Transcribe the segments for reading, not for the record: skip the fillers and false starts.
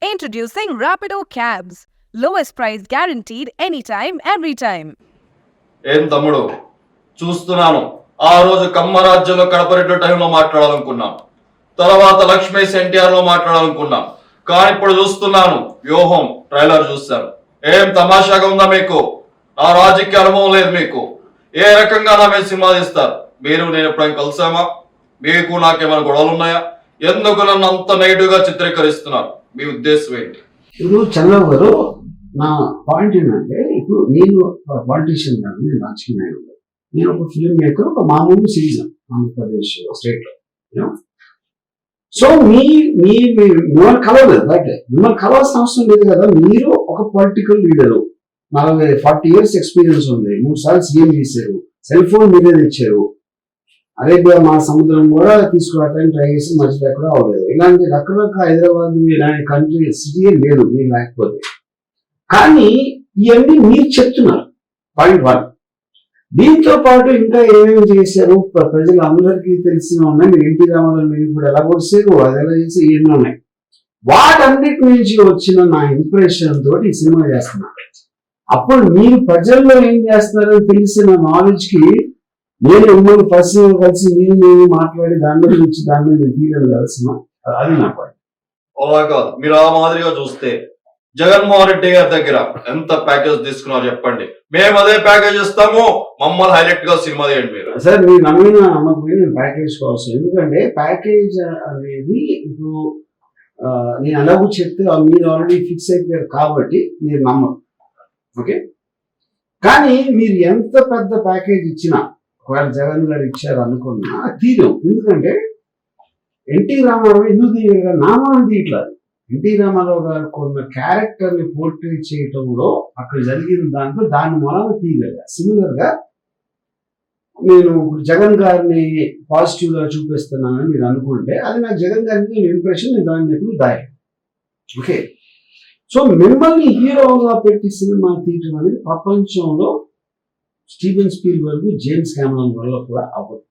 Introducing Rapido Cabs. Lowest price guaranteed anytime, every time. ఏం తమ్ముడు చూస్తున్నాను. ఆ రోజు కమ్మరాజ్యంలో కడపరెడ్డి టైంలో మాట్లాడాలనుకున్నాం, తర్వాత లక్ష్మీస్ ఎన్టీఆర్ లో మాట్లాడాలనుకున్నాం, కానీ ఇప్పుడు చూస్తున్నాను వ్యూహం ట్రైలర్ చూస్తాను. ఏం తమాషాగా ఉందా మీకు? నా రాజకీయ అనుభవం లేదు మీకు. ఏ రకంగా నా మీద సినిమా తీస్తారు? మీరు నేను ఎప్పుడైనా కలిసామా? మీకు నాకేమైనా గొడవలు ఉన్నాయా? ఎందుకు నన్ను అంత నెగిటివ్ గా చిత్రీకరిస్తున్నారు? మీ ఉద్దేశం ఏంటి? ఇప్పుడు చంద్రబాబు గారు, నా పాయింట్ ఏంటంటే, ఇప్పుడు నేను పాలిటీషియన్ కాదు, నేను రాజకీయ నాయకుడు, నేను ఒక ఫిల్మ్ మేకర్, ఒక మామూలు సిటిజన్ ఆంధ్రప్రదేశ్ స్టేట్ లో. సో మిమ్మల్ని కలవలేదు, బయట మిమ్మల్ని కలవాల్సిన అవసరం లేదు కదా. మీరు ఒక పొలిటికల్ లీడరు, 40 years ఎక్స్పీరియన్స్ ఉంది, 3 సార్లు సీఎం చేశారు, సెల్ ఫోన్ మీదే తెచ్చారు, అరేబియా మా సముద్రం కూడా తీసుకురావడానికి ట్రై చేసి మధ్యలో ఎక్కడ అవ్వలేదు. ఇలాంటి రకరకాల హైదరాబాద్ ఇలాంటి కంట్రీ సిటీ లేదు మీరు లేకపోతే. కానీ ఇవన్నీ మీరు చెప్తున్నారు, పాయింట్ 1. దీంతో పాటు ఇంకా ఏమేమి చేశారు ప్రజలు అందరికీ తెలిసిన ఉన్నాయి. మీరు ఎన్టీ రామారావు మీరు ఇప్పుడు ఎలా కొడిసారు, అది ఎలా చేసి ఇవన్నీ ఉన్నాయి. వాటన్నిటి నుంచి వచ్చిన నా ఇంప్రెషన్ తోటి ఈ సినిమా చేస్తున్నా. అప్పుడు మీరు ప్రజల్లో ఏం చేస్తున్నారో తెలిసిన నాలెడ్జ్ కి నేను మిమ్మల్ని పర్సనల్ కలిసి నేను మాట్లాడి దాని గురించి దాని మీద తీయలేదు కదా సినిమా. అది నా పాయింట్. అలా కాదు, మీరు ఆ మాదిరిగా చూస్తే జగన్మోహన్ రెడ్డి గారి దగ్గర ఎంత ప్యాకేజ్ తీసుకున్నారు చెప్పండి, మేము అదే ప్యాకేజ్ ఇస్తాము, మమ్మల్ని హైలైట్ గా సినిమా తీయండి మీరు. సార్ మీరు నమ్మిన నమ్మకపోయి నేను ప్యాకేజ్ కోసం, ఎందుకంటే ప్యాకేజ్ అనేది ఇప్పుడు నేను అలాగూ చెప్తే మీరు ఆల్రెడీ ఫిక్స్ అయిపోయారు కాబట్టి మీరు నమ్మరు, ఓకే. కానీ మీరు ఎంత పెద్ద ప్యాకేజ్ ఇచ్చినా, ఒకవేళ జగన్ గారు ఇచ్చారు అనుకున్నా తీరం. ఎందుకంటే ఎన్టీ రామారావు ఎందుకు తీయగా నామాన్ని తీయట్లేదు. ఎన్టీ రామారావు గారు కొన్న క్యారెక్టర్ ని పోర్ట్రేట్ చేయటంలో అక్కడ జరిగిన దాంట్లో దాని మూలాన తీయలేగా. సిమిలర్ గా నేను ఇప్పుడు జగన్ గారిని పాజిటివ్ గా చూపిస్తున్నానని మీరు అనుకుంటే అది నాకు జగన్ గారి మీద ఇంప్రెషన్, నేను దాన్ని ఎప్పుడు దాయి, ఓకే. సో మిమ్మల్ని హీరోగా పెట్టి సినిమా తీయటం అనేది ప్రపంచంలో స్టీవెన్ స్పీల్బర్గ్, జేమ్స్ కెమెరాన్ వల్ల కూడా అవ్వదు.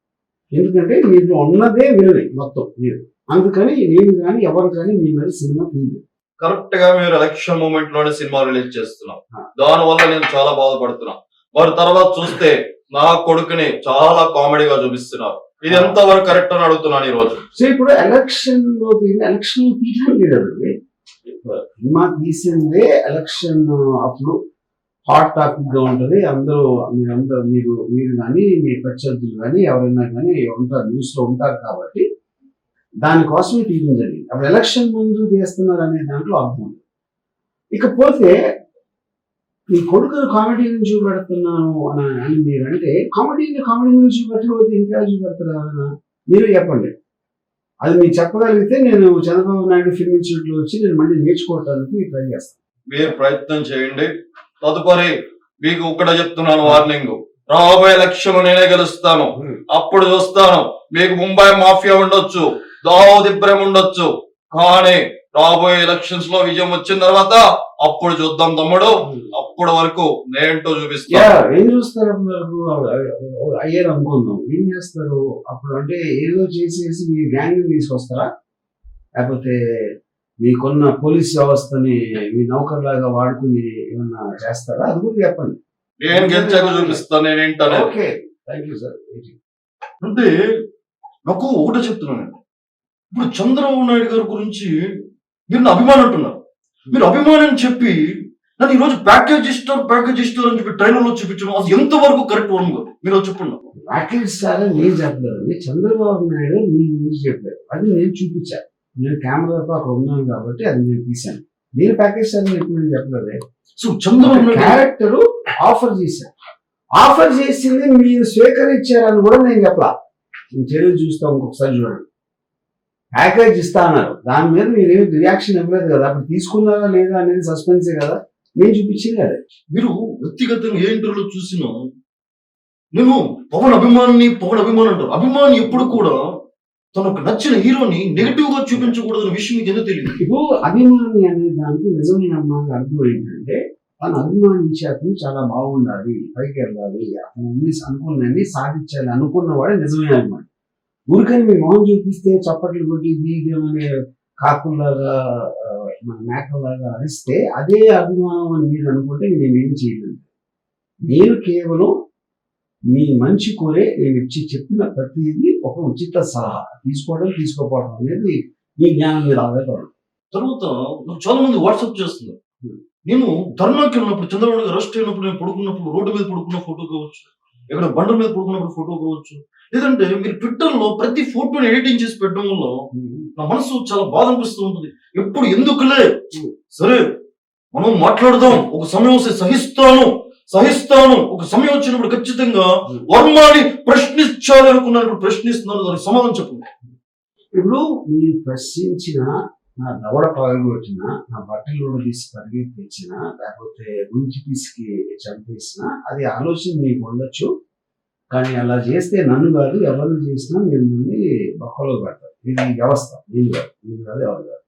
ఎందుకంటే మీరు ఉన్నదే వినలే మొత్తం మీరు, అందుకని నేను కానీ ఎవరు కానీ మీ మీద సినిమా తీయలేదు. కరెక్ట్ గా మీరు ఎలక్షన్ మూమెంట్ లోనే సినిమా రిలీజ్ చేస్తున్నాం, దాని వల్ల నేను చాలా బాధపడుతున్నా. వారి తర్వాత చూస్తే నా కొడుకుని చాలా కామెడీగా చూపిస్తున్నారు. ఇది ఎంత వరకు కరెక్ట్ అని అడుగుతున్నాను ఈ రోజు. సో ఇప్పుడు ఎలక్షన్ లో తీయడం లేదండి, సినిమా తీసిందే ఎలక్షన్ అప్పుడు హాట్ టాపిక్ గా ఉంటది. అందరూ మీరు కానీ మీ ప్రత్యర్థులు కానీ ఎవరైనా కానీ ఉంటారు, న్యూస్ లో ఉంటారు కాబట్టి దానికోసమే తీయడం జరిగింది. అప్పుడు ఎలక్షన్ ముందు తీస్తున్నారు అనే దాంట్లో అర్థం ఉంది. ఇకపోతే మీ కొడుకును కామెడీని చూపెడుతున్నాను అని మీరు అంటే, కామెడీని చూపెట్టకపోతే ఇంకా చూపెడతారా మీరు చెప్పండి. అది మీరు చెప్పగలిగితే నేను చంద్రబాబు నాయుడు ఫిల్మ్ ఇన్స్టిట్యూట్ లో వచ్చి నేను మళ్ళీ నేర్చుకోవడానికి ట్రై చేస్తాను. మీరు ప్రయత్నం చేయండి. తదుపరి మీకు ఇక్కడ చెప్తున్నాను వార్నింగ్, రాబోయే ఎలక్షన్ నేనే గెలుస్తాను. అప్పుడు చూస్తాను, మీకు ముంబై మాఫియా ఉండొచ్చు, దావూద్ ఇబ్రహీం ఉండొచ్చు, కానీ రాబోయే ఎలక్షన్స్ లో విజయం వచ్చిన తర్వాత అప్పుడు చూద్దాం తమ్ముడు. అప్పటి వరకు నేంటో చూపిస్తాను. ఏం చూస్తారు అయ్యారు అనుకుందాం, ఏం చేస్తారు అప్పుడు? అంటే ఏదో చేసేసి మీ గ్యాంగ్ తీసుకొస్తారా, లేకపోతే మీకున్న పోలీస్ వ్యవస్థని మీ నౌకర్లాగా వాడుకుని ఏమన్నా చేస్తారా? అది కూడా చెప్పండి. నేను గెలిచాక చూపిస్తాను నేనేంటనే. Okay, thank you sir. అంటే నాకు ఒకటే చెప్తున్నానండి, ఇప్పుడు చంద్రబాబు నాయుడు గారి గురించి మీరు నా అభిమానం అంటున్నారు. మీరు అభిమానం చెప్పి నన్ను ఈ రోజు ప్యాకేజ్ ఇస్తారు అని చెప్పి ట్రైలర్ లో చూపించడం అది ఎంతవరకు కరెక్ట్ వరం గారు మీరు చెప్పండి. ప్యాకేజ్ ఇస్తారా నేను చెప్పలేదు, చంద్రబాబు నాయుడు మీ గురించి చెప్పారు, అది నేను చూపించాను. నేను కెమెరాతో అక్కడ ఉన్నాను కాబట్టి అది నేను తీశాను. నేను ప్యాకేజ్ సార్ ఎప్పుడు నేను చెప్పలేదు. సో చంద్రబాబు క్యారెక్టర్ ఆఫర్ చేశాను, ఆఫర్ చేసింది మీరు స్వీకరించారని కూడా నేను చెప్పలా. నేను చర్యలు చూస్తాం, ఇంకొకసారి చూడండి. ప్యాకేజ్ ఇస్తా అన్నారు, దాని మీద మీరు రియాక్షన్ ఇవ్వలేదు కదా, అప్పుడు తీసుకున్నారా లేదా అనేది సస్పెన్సే కదా, నేను చూపించింది అదే. మీరు వ్యక్తిగతంగా ఏ ఇంటర్వ్యూలో చూసినా నేను పవన్ అభిమాని అంటారు. అభిమాని ఎప్పుడు కూడా తనకు నచ్చిన హీరోని నెగిటివ్ గా చూపించకూడదన్న విషయం మీకు ఎందుకు తెలియదు. ఇప్పుడు అభిమాని అనే దానికి నిజమైన అమ్మాయికి అర్థం ఏంటంటే, తను అభిమానించే అతను చాలా బాగుండాలి, పైకి వెళ్ళాలి, అతను అనుకున్నది సాధించాలి అనుకున్నవాడే నిజమైన అభిమాని. ఊరికని మీ మొహం చూపిస్తే చప్పట్లు కొట్టి బీగమనే కాకుల్లాగా మన మేకలాగా అరిస్తే అదే అభిమానం అని మీరు అనుకుంటే నేనేం చేయలేదు. నేను కేవలం మీ మంచి కోరే నేను చెప్పిన ప్రతిదీ ఒక ఉచిత సలహా. తీసుకోవడం తీసుకోకపోవడం అనేది మీ జ్ఞానం మీద ఆధారపడదు. తర్వాత నాకు చాలా మంది వాట్సాప్ చేస్తున్నారు. నేను ధర్నాకి వెళ్ళినప్పుడు, చంద్రబాబు గారు అరెస్ట్ అయినప్పుడు, నేను పడుకున్నప్పుడు రోడ్డు మీద పడుకున్న ఫోటో కావచ్చు, ఎక్కడ బండ మీద పడుకున్నప్పుడు ఫోటో కావచ్చు, లేదంటే మీరు ట్విట్టర్ లో ప్రతి ఫోటోని ఎడిటింగ్ చేసి పెట్టడం వల్ల నా మనసు చాలా బాధ అనిపిస్తూ ఉంటుంది. ఎప్పుడు ఎందుకులే, సరే మనం మాట్లాడదాం, ఒక సమయం వస్తే సహిస్తాను, ఒక సమయం వచ్చినప్పుడు ఖచ్చితంగా వర్మాని ప్రశ్నించాలి అనుకున్నప్పుడు ప్రశ్నిస్తున్నాను, దానికి సమాధానం చెప్పండి. ఇప్పుడు మీరు ప్రశ్నించిన, నా దవడ పగలగొట్టిన, నా బట్టలు తీసి పరిగెత్తించిన, లేకపోతే గుంచి తీసుకి చంపేసిన, అది ఆలోచన మీకు ఉండొచ్చు. కానీ అలా చేస్తే నన్ను కాదు, ఎవరిని చేసినా మీరు నుండి బొక్కలో పెడతారు. ఇది వ్యవస్థ, నేను కాదు ఎవరు కాదు.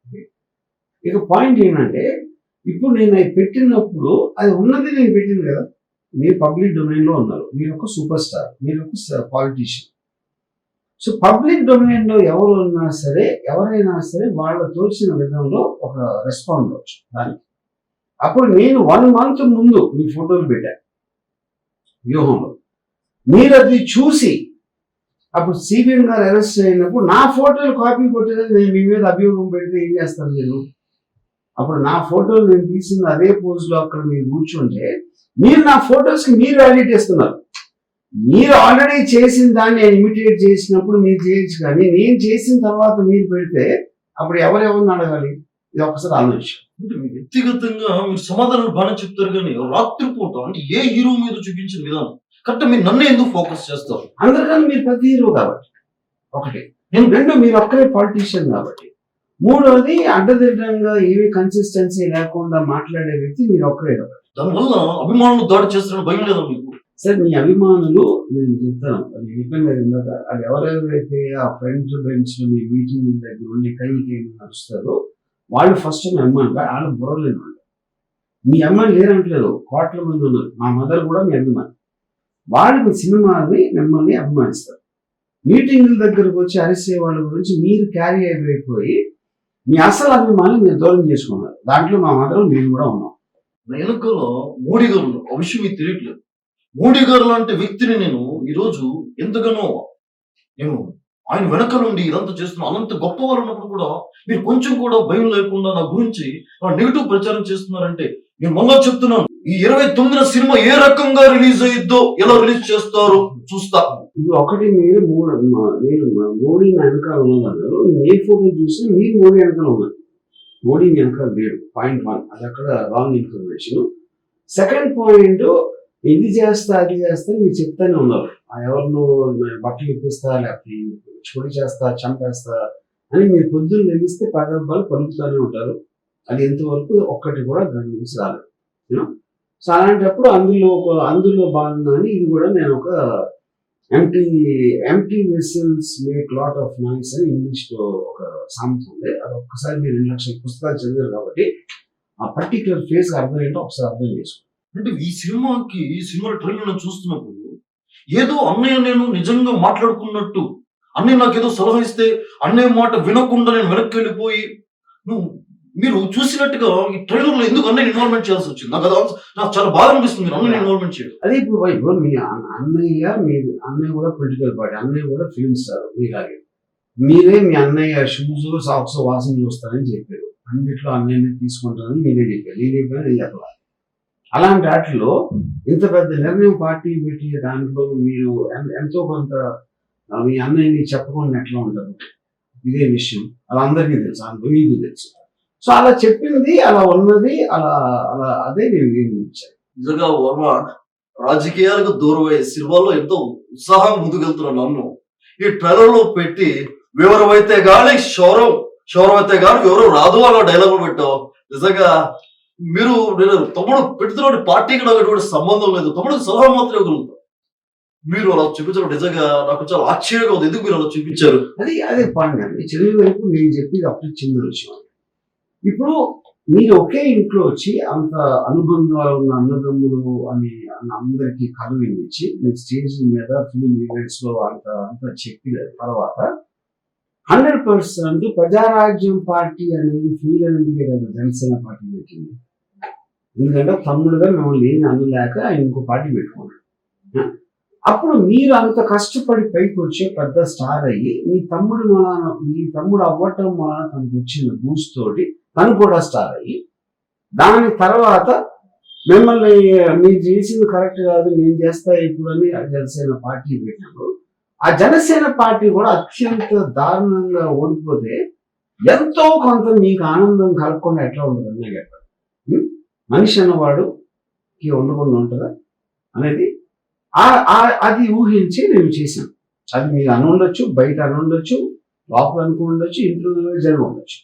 ఇక పాయింట్ ఏంటంటే, ఇప్పుడు నేను అది పెట్టినప్పుడు అది ఉన్నది నేను పెట్టింది కదా. మీరు పబ్లిక్ డొమైన్లో ఉన్నారు, మీరు ఒక సూపర్ స్టార్, మీరు ఒక పాలిటీషియన్. సో పబ్లిక్ డొమైన్ లో ఎవరు ఉన్నా సరే, ఎవరైనా సరే వాళ్ళ తోచిన విధంలో ఒక రెస్పాండ్ అవచ్చు దానికి. అప్పుడు నేను 1 month ముందు మీ ఫోటోలు పెట్టాను వ్యూహంలో, మీరు అది చూసి అప్పుడు సిబిఎం గారు అరెస్ట్ అయినప్పుడు నా ఫోటోలు కాపీ కొట్టేది నేను మీ మీద అభియోగం పెడితే ఏం చేస్తారు మీరు? అప్పుడు నా ఫోటోలు నేను తీసిన అదే పోజ్ లో అక్కడ మీరు కూర్చుంటే మీరు నా ఫోటోస్ కి మీరు వ్యాలిడేట్ చేస్తున్నారు. మీరు ఆల్రెడీ చేసిన దాన్ని ఇమిటేట్ చేసినప్పుడు మీరు చేయొచ్చు, కానీ నేను చేసిన తర్వాత మీరు పెడితే అప్పుడు ఎవరెవరిని అడగాలి? ఇది ఒక్కసారి ఆలోచించాం. అంటే మీ వ్యక్తిగతంగా మీరు సమాధానాలు బాగా చెప్తారు, కానీ రాత్రిపూట అంటే ఏ హీరో మీద చూపించిన విధానం కరెక్ట్, మీరు నన్ను ఎందుకు ఫోకస్ చేస్తారు? అందరికన్నా మీరు ప్రతి హీరో కాబట్టి ఒకటి, నేను 2 మీరు ఒక్కరే పాలిటీషియన్ కాబట్టి, 3వది అడ్డదిడ్డంగా ఏవి కన్సిస్టెన్సీ లేకుండా మాట్లాడే వ్యక్తి మీరు ఒక్కరే కాబట్టి. దానివల్ల అభిమానులు దాడి చేస్తారని భయం లేదా మీకు? సార్ మీ అభిమానులు, నేను చెప్తాను అది చెప్పాను ఇందాక, అది ఎవరెవరైతే ఆ ఫ్రెండ్స్ బెంచ్ మీ మీటింగ్ దగ్గర ఉండి కైకి నడుస్తారో వాళ్ళు ఫస్ట్ మీ అమ్మాయి, వాళ్ళు బుర్రలేని వాళ్ళు. మీ అమ్మాయి లేరంటలేదు, కోట్ల మంది ఉన్నారు. మా మదర్ కూడా మీ అభిమాని. వాళ్ళు మీ సినిమాని మిమ్మల్ని అభిమానిస్తారు. మీటింగుల దగ్గరకు వచ్చి అరిసే వాళ్ళ గురించి మీరు క్యారీ అయిపోయి మీ అసలు అభిమాని మీరు దూరం చేసుకున్నారు. దాంట్లో మా మదర్ నేను కూడా ఉన్నాం. వెనుకలో మోడీ గారు ఉన్నారు, ఆ విషయం మీకు తెలియట్లేదు. మోడీ గారు లాంటి వ్యక్తిని నేను ఈరోజు ఎంతగానో నేను ఆయన వెనక నుండి ఇదంతా చేస్తున్నాను. అనంత గొప్ప వాళ్ళు ఉన్నప్పుడు కూడా మీరు కొంచెం కూడా భయం లేకుండా నా గురించి నెగిటివ్ ప్రచారం చేస్తున్నారంటే, నేను మళ్ళా చెప్తున్నాను, ఈ 29న సినిమా ఏ రకంగా రిలీజ్ అయ్యిద్దో, ఎలా రిలీజ్ చేస్తారో చూస్తా. ఇది ఒకటి, మీరు మోడీ వెనకాల ఉన్నారు. నేను ఏ ఫోటో చూసినా మీరు మోడీ వెనకాల ఉన్నారు. మోడీ వెనకాల లేడు. పాయింట్ 1, అది అక్కడ రాంగ్ ఇన్ఫర్మేషన్. సెకండ్ పాయింట్, ఇది చేస్తా అది చేస్తా మీరు చెప్తానే ఉన్నారు. ఎవరినో బట్టలు ఇప్పిస్తా, లేకపోతే చొడి చేస్తా, చంపేస్తా అని మీరు పొద్దున్న లెగిస్తే పదబ్బాలు పలుకుతూనే ఉంటారు. అది ఎంతవరకు ఒక్కటి కూడా దాని నుంచి రాలేదు. సో అలాంటప్పుడు అందులో భాగంగా ఇది కూడా నేను ఒక empty vessels make lot of noise అని ఇంగ్లీష్ లో ఒక సామెత ఉంది. అది ఒక్కసారి మీరు 2 లక్షల పుస్తకాలు చదివారు కాబట్టి ఆ పర్టికులర్ ఫేస్ అర్థం ఏంటో ఒకసారి అర్థం చేసుకోండి. అంటే ఈ సినిమా ట్రైలర్ చూస్తున్నప్పుడు ఏదో అన్నయ్య నేను నిజంగా మాట్లాడుకున్నట్టు, అన్నయ్య నాకేదో సలహా ఇస్తే అన్నయ్య మాట వినకుండా నేను వెనక్కి వెళ్ళిపోయి, మీరు చూసినట్టుగా ఈ ట్రైలర్ లో ఎందుకు అన్నయ్య ఇన్వాల్వ్మెంట్ చేయాల్సి వచ్చింది? నాకు చాలా బాధ అనిపిస్తుంది అన్నయ్య ఇన్వాల్వ్మెంట్ చేయడం. అదే ఇప్పుడు మీ అన్నయ్య కూడా పొలిటికల్ పార్టీ, అన్నయ్య కూడా ఫిల్మ్ స్టార్ మీలాగే. మీరే మీ అన్నయ్య షూస్ సాక్స్ వాసన చూస్తారని చెప్పారు, అన్నిట్లో అన్నయ్యని తీసుకుంటారని మీరే చెప్పారు. నేను చెప్పాను అలాంటి వాటిలో ఇంత పెద్ద నిర్ణయం పార్టీ పెట్టి దాంట్లో మీరు ఎంతో కొంత మీ అన్నయ్యని చెప్పకుండా ఎట్లా ఉంటారు? ఇదే విషయం అలా అందరికీ తెలుసు, మీకు తెలుసు. సో అలా చెప్పింది, అలా ఉన్నది, అలా అలా అదే నేను ఇచ్చాను. నిజంగా వర్మ రాజకీయాలకు దూరం అయ్యే సినిమాలో ఎంతో ఉత్సాహం ముందుకెళ్తున్న నన్ను ఈ ట్రైలర్ లో పెట్టి వివరమైతే గాని శౌరం అయితే గాని వివరం రాదు అన్న డైలాగులు పెట్టావు. నిజంగా మీరు నేను తమ్ముడు పెడుతున్న పార్టీకి నాకు ఎటువంటి సంబంధం లేదు, తమ్ముడికి సలహా మాత్రమే ఇవ్వగలుగుతాం. మీరు అలా చూపించడం నిజంగా నాకు చాలా ఆశ్చర్యంగా ఉంది. ఎందుకు మీరు అలా చూపించారు? అదే పాయింట్ అండి. చిన్న వైపు నేను చెప్పేది అప్పుడు చిన్న విషయం. ఇప్పుడు మీరు ఒకే ఇంట్లో వచ్చి అంత అనుబంధాలు ఉన్న అన్నదమ్ములు అని అందరికి కథ వినిపించి మీరు స్టేజ్ మీద ఫిలిం ఈవెంట్స్ లో అంత చెప్పిన తర్వాత 100% ప్రజారాజ్యం పార్టీ అనేది ఫీల్ అనేది కదా జనసేన పార్టీ పెట్టింది. ఎందుకంటే తమ్ముడుగా మిమ్మల్ని ఏమి అనలేక ఆయన ఇంకో పార్టీ పెట్టుకున్నాడు. అప్పుడు మీరు అంత కష్టపడి పైకి వచ్చే పెద్ద స్టార్ అయ్యి మీ తమ్ముడు అవ్వటం వలన తనకు వచ్చిన బూస్ట్ తోటి తను కూడా స్టార్ అయ్యి దాని తర్వాత మిమ్మల్ని మీరు చేసింది కరెక్ట్ కాదు నేను చేస్తా ఇప్పుడు అని జనసేన పార్టీ పెట్టినప్పుడు ఆ జనసేన పార్టీ కూడా అత్యంత దారుణంగా ఓడిపోతే ఎంతో కొంత మీకు ఆనందం కలగకుండా ఎట్లా ఉంటుంది నాకు చెప్పండి. మనిషి అన్నవాడుకి ఉండకుండా ఉంటుందా అనేది అది ఊహించి నేను చేశాను. అది మీరు అనుండొచ్చు, బయట అనుండొచ్చు, లోపల అనుకుండొచ్చు, ఇంట్లో జనం ఉండొచ్చు.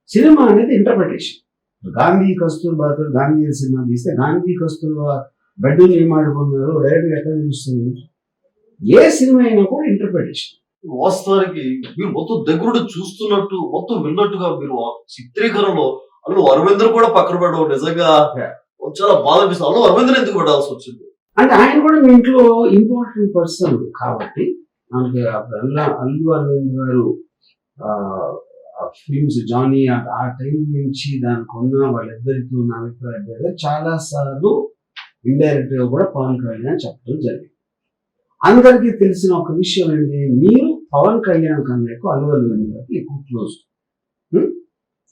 సినిమా అనేది ఇంటర్ప్రిటేషన్. గాంధీ కస్తూర్బాతో గాంధీ సినిమా తీస్తే గాంధీ కస్తూర్బా బెడ్డూలు ఏం ఆడుకున్నారు డైరెక్ట్గా ఎట్లా తెలుస్తుంది? ఏ సినిమా అయినా కూడా ఇంటర్ప్రిటేషన్. వాస్తవానికి మీరు మొత్తం దగ్గరుండి చూస్తున్నట్టు మొత్తం విన్నట్టుగా మీరు చిత్రీకరణలో అల్లు అరవింద్ కూడా పక్కన పెట్టడం నిజంగా చాలా బాధ అనిపిస్తుంది. అల్లు అరవింద్ ఎందుకు పెట్టాల్సి వచ్చింది అంటే ఆయన కూడా మీ ఇంట్లో ఇంపార్టెంట్ పర్సన్ కాబట్టి మనకి అల్లు అరవింద్ గారు ఫిల్మ్స్ జానీ ఆ టైం నుంచి దానికి ఉన్న వాళ్ళిద్దరికి ఉన్న అభిప్రాయం చాలా సార్లు ఇండైరెక్ట్ గా కూడా పవన్ కళ్యాణ్ చెప్పడం జరిగింది. అందరికీ తెలిసిన ఒక విషయం ఏంటి, మీరు పవన్ కళ్యాణ్ కన్నా ఎక్కువ అల్లు అరవింద్ గారికి ఎక్కువ క్లోజ్.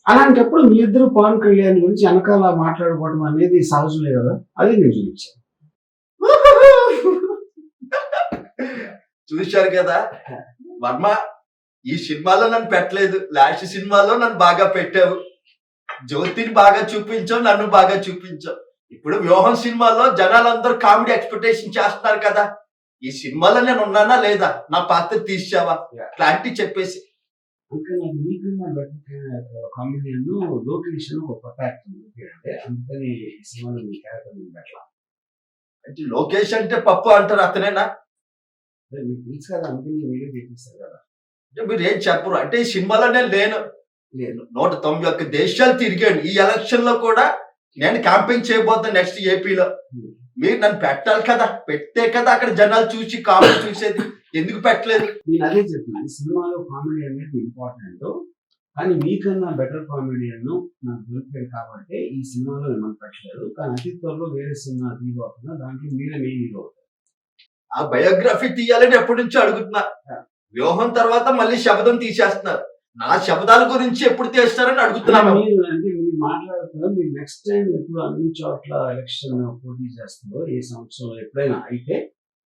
అలాంటప్పుడు మీ ఇద్దరు పవన్ కళ్యాణ్ గురించి వెనకాల మాట్లాడుకోవడం అనేది సహజమే కదా, అది నేను చూపించాను. చూశారు కదా వర్మ, ఈ సినిమాలో నన్ను పెట్టలేదు, లాస్ట్ సినిమాలో నన్ను బాగా పెట్టావు, జ్యోతిని బాగా చూపించావు, నన్ను బాగా చూపించావు. ఇప్పుడు వ్యూహం సినిమాలో జనాలందరూ కామెడీ ఎక్స్పెక్టేషన్ చేస్తున్నారు కదా, ఈ సినిమాలో నేను ఉన్నానా లేదా, నా పాత్ర తీసావా, క్లారిటీ చెప్పేసి. కామెడియన్ లొకేషన్ ఒక కొత్త యాక్టర్ అందుకని సినిమాలో మీ క్యారెక్టర్ పెట్టాల. అంటే లోకేష్ అంటే పప్పు అంటారు, అతనేనా? మీకు తెలుసు కదా, అందుకని వీడియో చేపిస్తారు కదా. మీరు ఏం చెప్పరు అంటే ఈ సినిమాలో నేను లేను 191 దేశాలు తిరిగాను. ఈ ఎలక్షన్ లో కూడా నేను క్యాంపెయిన్ చేయబోతాను నెక్స్ట్ ఏపీలో. మీరు నన్ను పెట్టాలి కదా, పెడితే కదా అక్కడ జనాలు చూసి కామెడీ చూసేది. ఎందుకు పెట్టలేదు? నేను అదే చెప్తున్నాను, సినిమాలో కామెడీ అనేది ఇంపార్టెంట్, కానీ మీకన్నా బెటర్ కామెడియన్ నాకు దొరికాడు కాబట్టి ఈ సినిమాలో మిమ్మల్ని పెట్టలేదు. కానీ అతి త్వరలో వేరే సినిమా తీయబోతున్నా, దాంట్లో మీరే మెయిన్ హీరో. ఆ బయోగ్రఫీ తీయాలని ఎప్పటి నుంచో అడుగుతున్నా. వ్యూహం తర్వాత మళ్ళీ శబ్దం తీసేస్తున్నారు. నా శబ్దాల గురించి ఎప్పుడు తీస్తారని అడుగుతున్నాను. మీరు మాట్లాడుతున్నారు, మీరు నెక్స్ట్ టైం ఎప్పుడు అన్ని చోట్ల ఎలక్షన్ పోటీ చేస్తారో ఏ సంవత్సరం ఎప్పుడైనా అయితే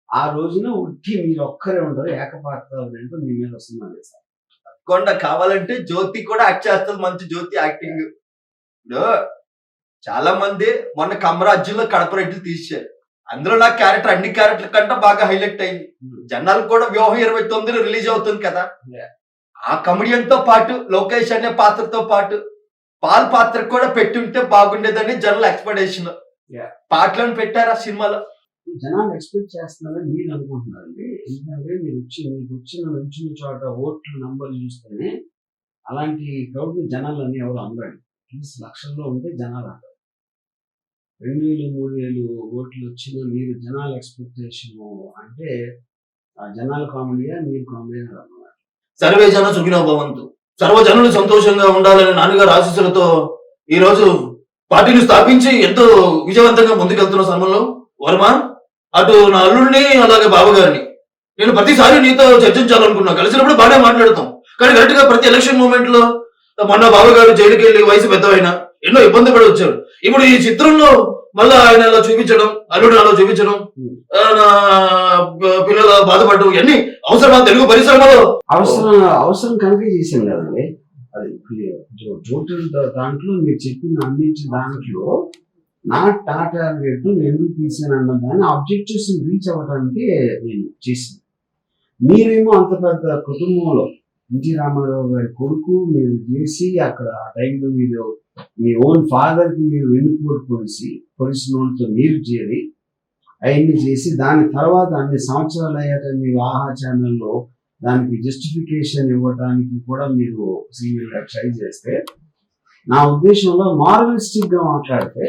ఆ రోజున ఉట్టి మీరు ఒక్కరే ఉంటారు, ఏకపాత్ర మీ మీద వస్తుంది సార్. తప్పకుండా కావాలంటే జ్యోతి కూడా యాక్ట్ చేస్తుంది, మంచి జ్యోతి యాక్టింగ్. ఇప్పుడు చాలా మంది మొన్న కమరాజ్యంలో కడప రెడ్డి తీశారు, అందులో నా క్యారెక్టర్ అన్ని క్యారెక్టర్ కంటే బాగా హైలైట్ అయింది. జనాలు కూడా వ్యూహం 29 రిలీజ్ అవుతుంది కదా, ఆ కమెడియన్ తో పాటు లోకేష్ అనే పాత్రతో పాటు పాల్ పాత్ర కూడా పెట్టుంటే బాగుండేదని జనాల ఎక్స్పెక్టేషన్. పాటలను పెట్టారు ఆ సినిమాలో. జనాలు ఎక్స్పెక్ట్ చేస్తున్నారని మీరు అనుకుంటున్నారండి. ఎందుకంటే మీకు వచ్చిన చోట ఓట్ల నంబర్ చూస్తేనే అలాంటి క్రౌడ్ జనాలు అన్ని ఎవరు అందరండి. లక్షల్లో ఉంటే జనాలు అంటారు. 2000, 3000 ఓట్లు వచ్చిన మీరు జనాల ఎక్స్పెక్టేషన్ అంటే ఆ జనాల కామెడీయా మీరు కామెడీ అన్నమాట. సర్వే జన సుఖినో భవంతు, సర్వజనులు సంతోషంగా ఉండాలని నాన్నగారు ఆశీస్సులతో ఈ రోజు పార్టీని స్థాపించి ఎంతో విజయవంతంగా ముందుకెళ్తున్న సమయంలో వర్మ, అటు నా అల్లుడిని అలాగే బావగారిని నేను ప్రతిసారి నీతో చర్చించాలనుకున్నా. కలిసినప్పుడు బాగానే మాట్లాడతాం, కానీ కరెక్ట్ గా ప్రతి ఎలక్షన్ మూమెంట్ లో మొన్న బావగారు జైలుకి వెళ్ళి వయసు పెద్దవైనా ఎన్నో ఇబ్బంది పడి వచ్చాడు. ఇప్పుడు ఈ చిత్రంలో మళ్ళా ఆయన అలా చూపించడం, అల్లుడు అలా చూపించడం, పిల్లలు బాధపడడం, ఇవన్నీ అవసరమా తెలుగు పరిశ్రమలో? అవసరం కనుక చేశాం కదండి. అది టోటల్ దాంట్లో మీరు చెప్పిన అన్నింటి దాంట్లో నా టార్గెట్ నేను ఎందుకు తీసాను అన్న దాన్ని ఆబ్జెక్టివ్స్ రీచ్ అవ్వడానికి నేను చేశాను. మీరేమో అంత పెద్ద కుటుంబంలో ఎన్టీ రామారావు గారి కొడుకు మీరు చేసి అక్కడ ఆ టైంలో మీరు మీ ఓన్ ఫాదర్ కి మీరు వెన్నుపోటు పొడిసిన వాళ్ళతో మీరు చేరి అవన్నీ చేసి దాని తర్వాత అన్ని సంవత్సరాలు అయ్యాక మీరు ఆహా ఛానల్లో దానికి జస్టిఫికేషన్ ఇవ్వడానికి కూడా మీరు సీరియల్గా ట్రై చేస్తే, నా ఉద్దేశంలో మార్వలిస్టిక్ గా మాట్లాడితే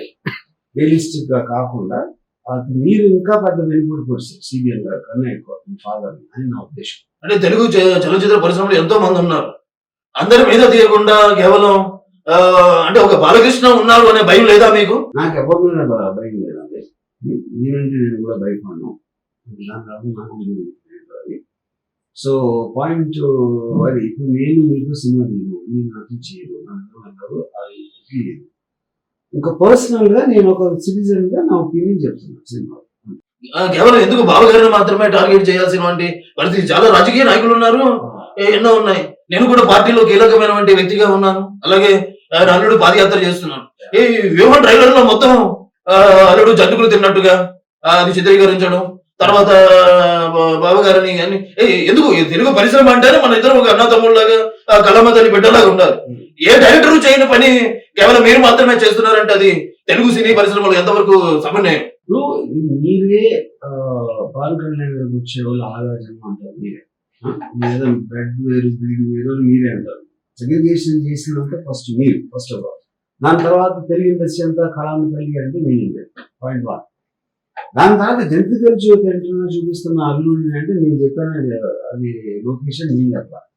రియలిస్టిక్ గా కాకుండా అది మీరు ఇంకా పెద్ద వెనుకబడి పొడిచారు సీరియల్ గా కన్నా ఎక్కువ మీ ఫాదర్ అని నా ఉద్దేశం. అంటే తెలుగు చలనచిత్ర పరిశ్రమలో ఎంతో మంది ఉన్నారు. అందరి మీద తీయకుండా కేవలం అంటే ఒక బాలకృష్ణ ఉన్నారు అనే భయం లేదా మీకు? నాకు ఎవరి మీద భయం లేదండి. నేనంటే నేను కూడా భయపడను. సో పాయింట్ అది ఇప్పుడు నేను మీకు సినిమా తీయను, మీరు నాకు చేయరు, నాకు అది లేదు. ఇంకా పర్సనల్ గా నేను ఒక సిటిజన్ గా నా ఒపీనియన్ చెప్తున్నాను సినిమా. కేవలం ఎందుకు బావగారిని మాత్రమే టార్గెట్ చేయాల్సినటువంటి పరిస్థితి? చాలా రాజకీయ నాయకులు ఉన్నారు, ఎన్నో ఉన్నాయి. నేను కూడా పార్టీలో కీలకమైనటువంటి వ్యక్తిగా ఉన్నాను. అలాగే ఆయన అల్లుడు పాదయాత్ర చేస్తున్నాను. ఈ వ్యూహం ట్రైలర్ లో మొత్తం అల్లుడు జంతుకులు తిన్నట్టుగా అది చిత్రీకరించడం, తర్వాత బావగారిని అని ఎందుకు తెలుగు పరిశ్రమ అంటేనే మన ఇద్దరు ఒక అన్న తమ్ముళ్ళలాగా కళామతని బిడ్డలాగా ఉండాలి. ఏ డైరెక్టర్ చేయని పని కేవలం మీరు మాత్రమే చేస్తున్నారంటే అది తెలుగు సినీ పరిశ్రమలో ఎంతవరకు సమన్వయం? ఇప్పుడు మీరే పవన్ కళ్యాణ్ గారికి వచ్చే వాళ్ళు ఆలోచన అంటారు. మీరే లేదా బ్రెడ్ వేరు బ్రీడ్ వేరు అని మీరే అంటారు. సెగ్రిగేషన్ చేసినంత ఫస్ట్ మీరు ఫస్ట్ ఆఫ్ ఆల్. దాని తర్వాత తెలుగు ఇండస్ట్రీ అంతా కళామతల్లి అంటే మీనింగ్ లేదు. పాయింట్ 1. దాని తర్వాత జంతికల జ్యోతి ఎంట్రీలో చూపిస్తున్న అల్లుడిని అంటే నేను చెప్పాను, అది లొకేషన్ నేను చెప్పాలి.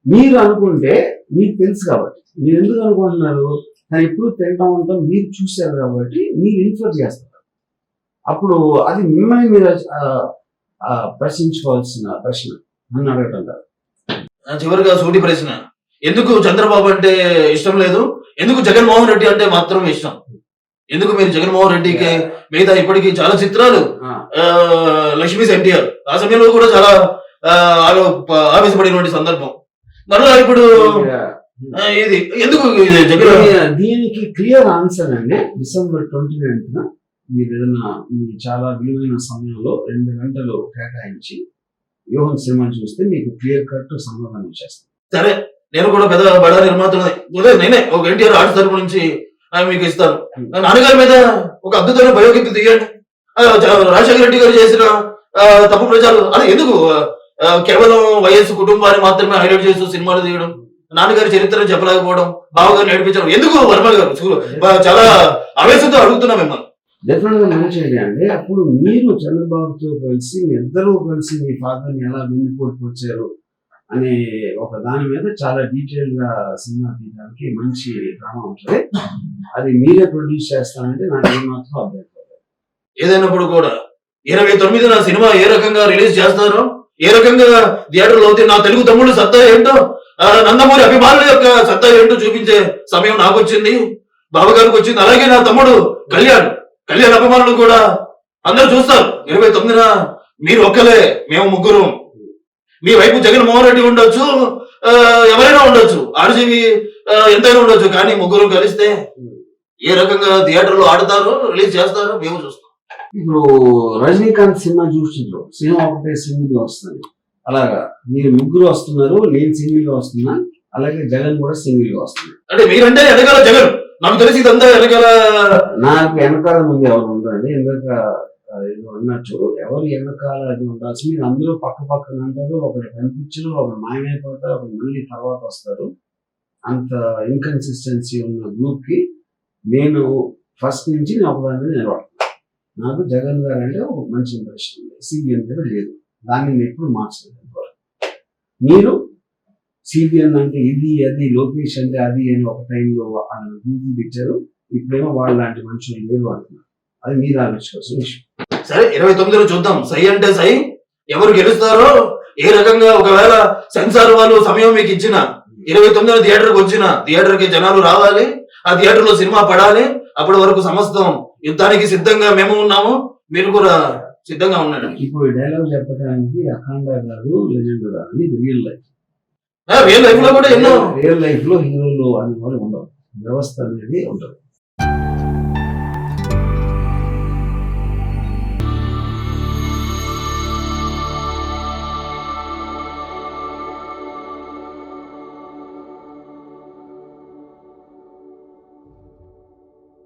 మీరు అనుకుంటే మీకు తెలుసు కాబట్టి మీరు ఎందుకు అనుకుంటున్నారు? కానీ ఎప్పుడు తింటా ఉంటాం, మీరు చూశారు కాబట్టి మీరు ఇన్ఫర్ చేస్తారు. అప్పుడు అది మిమ్మల్ని మీరు ప్రశ్నించుకోవాల్సిన ప్రశ్న నన్ను అడగటం కాదు. చివరిగా సూటి ప్రశ్న, ఎందుకు చంద్రబాబు అంటే ఇష్టం లేదు, ఎందుకు జగన్మోహన్ రెడ్డి అంటే మాత్రం ఇష్టం? ఎందుకు మీరు జగన్మోహన్ రెడ్డికి మిగతా ఇప్పటికీ చాలా చిత్రాలు లక్ష్మీ ఎన్టీఆర్ ఆ సమయంలో కూడా చాలా ఆవేశపడినటువంటి సందర్భం, మరలా ఇప్పుడు ఇది ఎందుకు? దీనికి క్లియర్ ఆన్సర్ అండి. December 29th మీరు ఏదైనా మీ చాలా విలువైన సమయంలో 2 గంటలు కేటాయించి వ్యూహం సినిమా చూస్తే మీకు క్లియర్ కట్ సమాధానం వచ్చేస్తుంది. సరే, నేను కూడా పెద్ద బడా నిర్మాతనే, నేనే ఒక ఎన్టీఆర్ ఆర్ట్స్ తరపు నుంచి మీకు ఇస్తాను. నాన్నగారి మీద ఒక అద్భుతమైన బయోపిక్ తీయండి. రాజశేఖర రెడ్డి గారు చేసిన తప్పు ప్రచారం అది ఎందుకు? కేవలం వైఎస్ కుటుంబాన్ని మాత్రమే హైలైట్ చేస్తూ సినిమాలు తీయడం, నాన్నగారి చరిత్రను చెప్పలేకపోవడం, బావగారు నడిపించడం ఎందుకు? వర్మ గారు చాలా ఆవేశంతో అడుగుతున్నా మిమ్మల్ని. డెఫినెట్ గా మంచి ఐడియా అండి. అప్పుడు మీరు చంద్రబాబుతో కలిసి మీ ఇద్దరూ కలిసి మీ ఫాదర్ని ఎలా వెన్నుపోటుకు వచ్చారు అనే ఒక దాని మీద చాలా డీటెయిల్ గా సినిమా తీయడానికి మంచి డ్రామా ఉంటుంది. అది మీరే ప్రొడ్యూస్ చేస్తానంటే నాకు ఏమాత్రం అభ్యంతరం. ఏదైనప్పుడు కూడా 29న సినిమా ఏ రకంగా రిలీజ్ చేస్తారో, ఏ రకంగా థియేటర్లో అవుతే నా తెలుగు తమ్ముడు సత్తా ఏంటో, నందమూరి అభిమానుల యొక్క సత్తా ఏంటో చూపించే సమయం నాకు వచ్చింది, బావగారికి వచ్చింది. అలాగే నా తమ్ముడు కళ్యాణ్ అభిమానులు కూడా అందరూ చూస్తారు. 29న మీరు ఒక్కలే, మేము ముగ్గురు. మీ వైపు జగన్మోహన్ రెడ్డి ఉండొచ్చు, ఎవరైనా ఉండొచ్చు, ఆర్జీవి ఎంతైనా ఉండొచ్చు, కానీ ముగ్గురు కలిస్తే ఏ రకంగా థియేటర్లో ఆడతారో రిలీజ్ చేస్తారో మేము చూస్తాం. ఇప్పుడు రజనీకాంత్ సినిమా చూసిండ్రు, సినిమా ఒకటే సింగిల్ గా వస్తుంది. అలాగా మీరు ముగ్గురు వస్తున్నారు, నేను సింగిల్ గా వస్తున్నా, అలాగే జగన్ కూడా సింగిల్ గా వస్తుంది. అంటే మీరంటే వెనకాల జగన్, నాకు తెలిసి ఇదంతా వెనకాల. నాకు వెనకాల ముందు ఎవరు ఉండరండి. ఎందుక ఏదో అన్నట్టు ఎవరు వెనకాల అది ఉండాల్సి, మీరు అందరూ పక్క పక్కన అంటారు, ఒకరు కనిపించరు, ఒకరు మాయమైపోతారు, ఒకరు మళ్ళీ తర్వాత వస్తారు. అంత ఇన్కన్సిస్టెన్సీ ఉన్న గ్రూప్ కి నేను ఫస్ట్ నుంచి నేను ఒకదాని మీద నిలబడుతున్నాను. నాకు జగన్ గారు అంటే ఒక మంచి ఇంప్రెషన్ ఉంది, సిబిఎన్ మీద లేదు, దాన్ని నేను ఎప్పుడు మార్చలేదు. మీరు సిబిఎన్ అంటే ఇది అది, లోకేష్ అంటే అది అని ఒక టైంలో గ్రూప్ ఇచ్చారు, ఇప్పుడేమో వాళ్ళ లాంటి మనుషులు లేరు అంటున్నారు. అది మీరు ఆలోచించుకోవాల్సిన విషయం. సరే, 29లో చూద్దాం. సై అంటే సై, ఎవరు గెలుస్తారో ఏ రకంగా. ఒకవేళ సెన్సార్ వాళ్ళు సమయం మీకు ఇచ్చిన 29న థియేటర్కి వచ్చిన, థియేటర్కి జనాలు రావాలి, ఆ థియేటర్ లో సినిమా పడాలి. అప్పటి వరకు సమస్తం యుద్ధానికి సిద్ధంగా మేము ఉన్నాము, మీరు కూడా సిద్ధంగా ఉండండి. ఇప్పుడు డైలాగ్ చెప్పడానికి అఖండ కాదు, లెజెండ్ కాదు, ఇది రియల్ లైఫ్. రియల్ లైఫ్ లో కూడా ఎన్నో రియల్ లైఫ్ లో హీరోలు అనే వాళ్ళు ఉండవు, వ్యవస్థ అనేది ఉంటుంది.